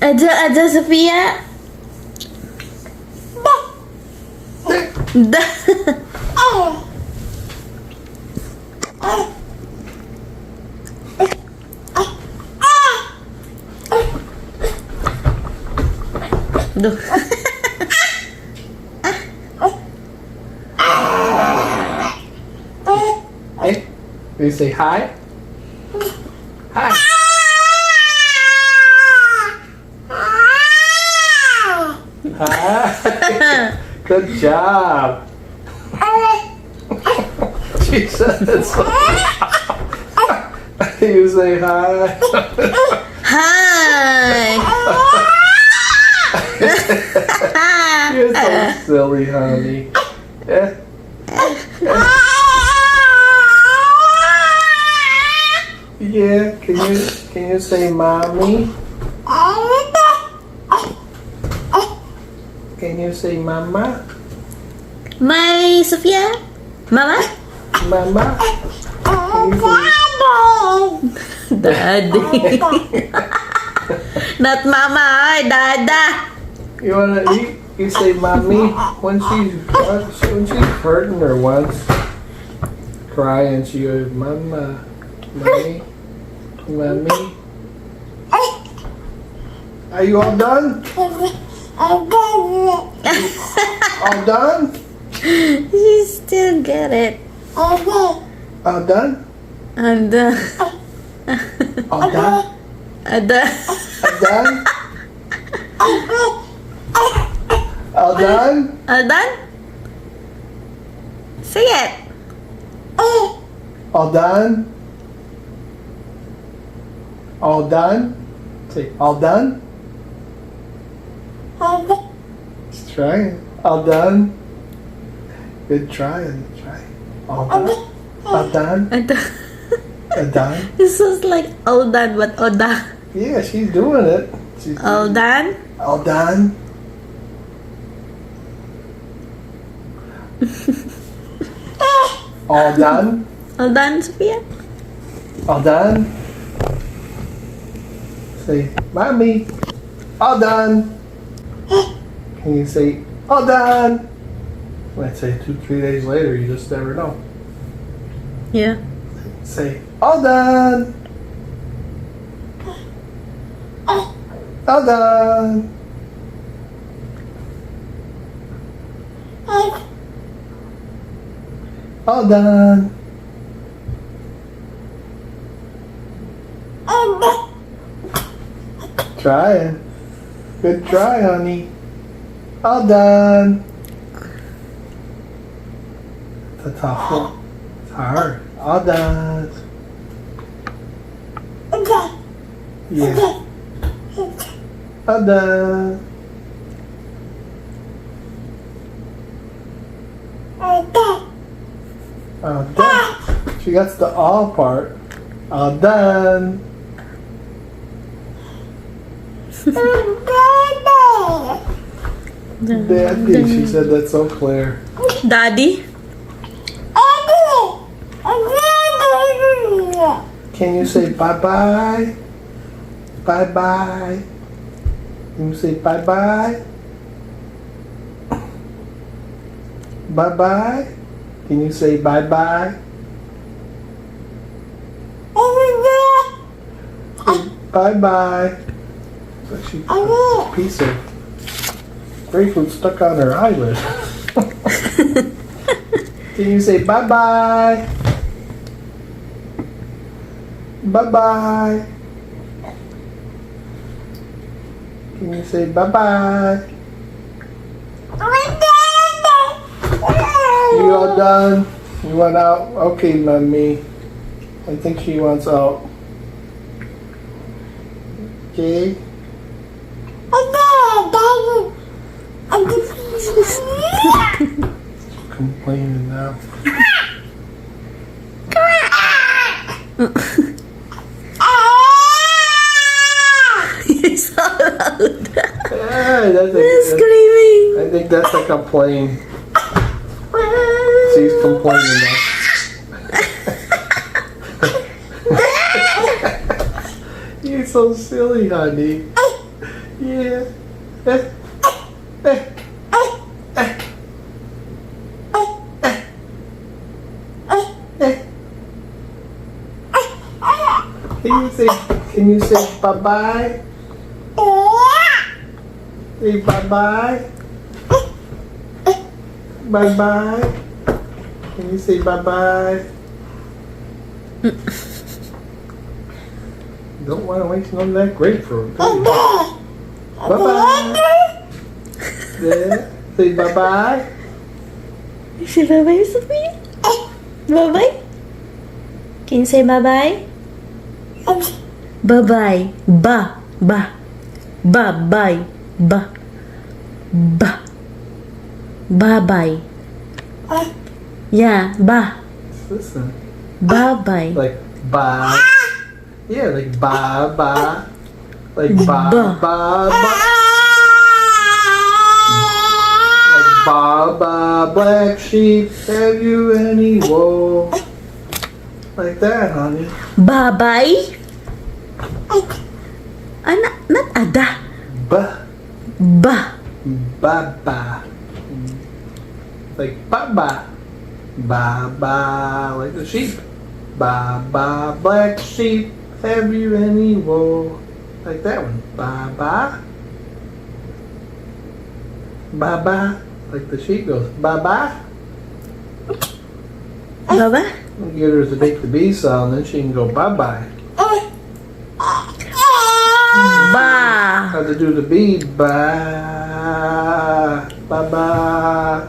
Ada Sophia. Da. Duh. Hey, will you say hi? Hi. Hi. Good job. Jesus. You say hi. Hi. You're so silly, honey. Yeah. Yeah. Can you say mommy? Can you say mama? My Sophia. Mama. Mama. Can you say Daddy. Not mama, dada. You wanna eat? You say mommy when she's hurting or once crying. She goes, mama, mommy, mommy. Are you all done? All done? You still get it. All done? And All done? ada. All done? All done? All done? Say it. All done? All done? Say all done? Let's try it. All done? Good trying. Try. All done? All done? Ada. All done? This is like all done, but oda. Yeah, she's doing it. She's All done? all done? All done? All done, Sophia? All done? Say, mommy, all done. Can you say, all done? Let's say 2-3 days later, you just never know. Yeah. Say, all done. All done. All done. Try it. Good try, honey. All done. It's a tough one. It's hard. All done. Yeah. All done. All done. She got the all part. All done. Daddy, she said that so clear. Daddy? Can you say bye-bye? Bye-bye. Can you say bye-bye? Bye-bye? Can you say bye-bye? Bye-bye. So she a piece of grapefruit stuck on her eyelid. Can you say bye-bye? Bye-bye. Can you say bye-bye? You all done? You want out? Okay, mommy. I think she wants out. Okay. Complaining now. You're so loud. Hey, You're screaming. I think that's a complaint. She's complaining now. so silly, honey. Yeah. Eh. Eh. Eh. Can you say bye-bye? Say bye-bye. Bye-bye. Can you say bye-bye? Don't want to waste none of that grapefruit. Bye-bye. Yeah. Say bye-bye. Say bye-bye, Sophia. Bye-bye. Can you say bye-bye? Bye-bye. Ba. Ba. Bye-bye. Ba. Ba. Bye-bye. Yeah, ba. Listen. Bye-bye. Like ba. Yeah, like ba ba. Like ba Ba. ba ba. Like ba ba. Black sheep, have you any wool? Like that, honey. Bye-bye. Not ada. Ba Ba. ba ba. Like ba ba. Ba ba. Like the sheep. Ba ba. Black sheep, have you any wool? Like that one. Ba ba. Ba ba. Like the sheep goes. Ba ba. Baba? I'll get her to make the B sound, then she can go bye bye. Ba. How to do the B? Ba ba ba.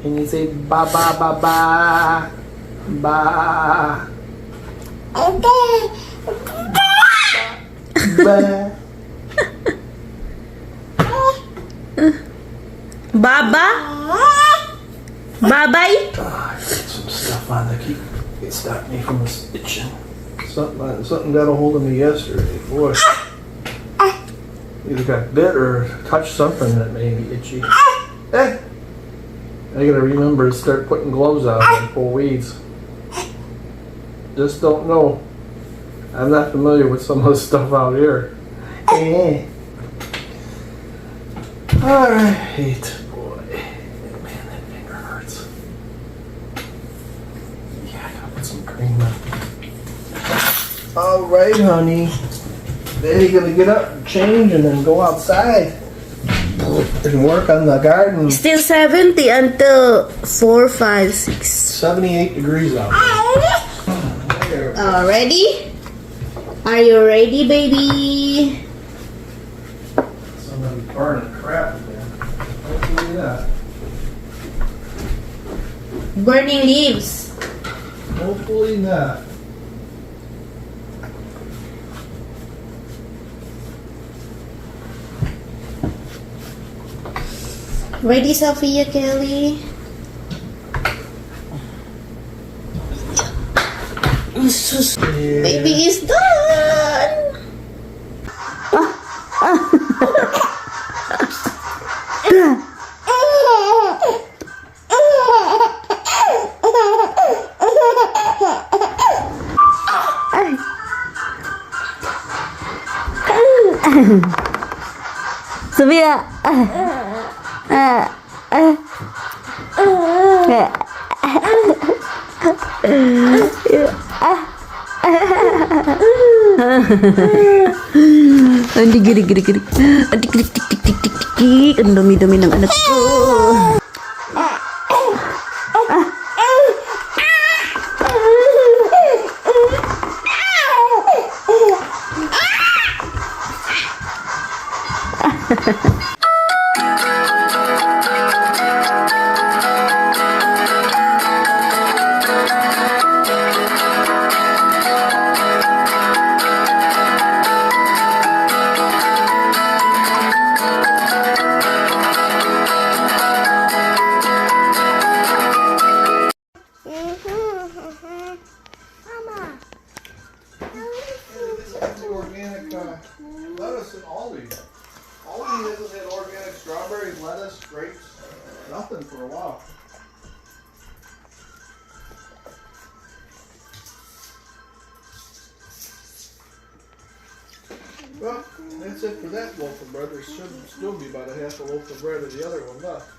And you say ba ba ba ba ba. Ba. Baba? Bye-bye? I got some stuff on to stop me from itching. Something got a hold of me yesterday. Boy, either got bit or touched something that made me itchy. I gotta remember to start putting gloves on and pull weeds. Just don't know. I'm not familiar with some of the stuff out here. Alright, boy. Man, that finger hurts. Yeah, I gotta put some cream on. Alright, honey. Then you're gonna get up and change and then go outside and work on the garden. Still 70 until 4, 5, 6. 78 degrees out there. Ready? Are you ready, baby? Somebody's burning crap, man. Hopefully not. Burning leaves. Hopefully not. Ready, Sophia Kelly? Yeah. Baby is done! Sophia! Andi giri. Andi giri tik. Ang dami-dami ng anak ko. Well, that's it for that loaf of bread. There should still be about a half a loaf of bread of the other one left.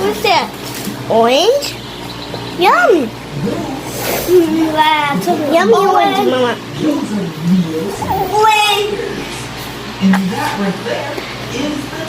What's that? Orange? Yum! Yummy orange, Mama. Orange! And that right there is the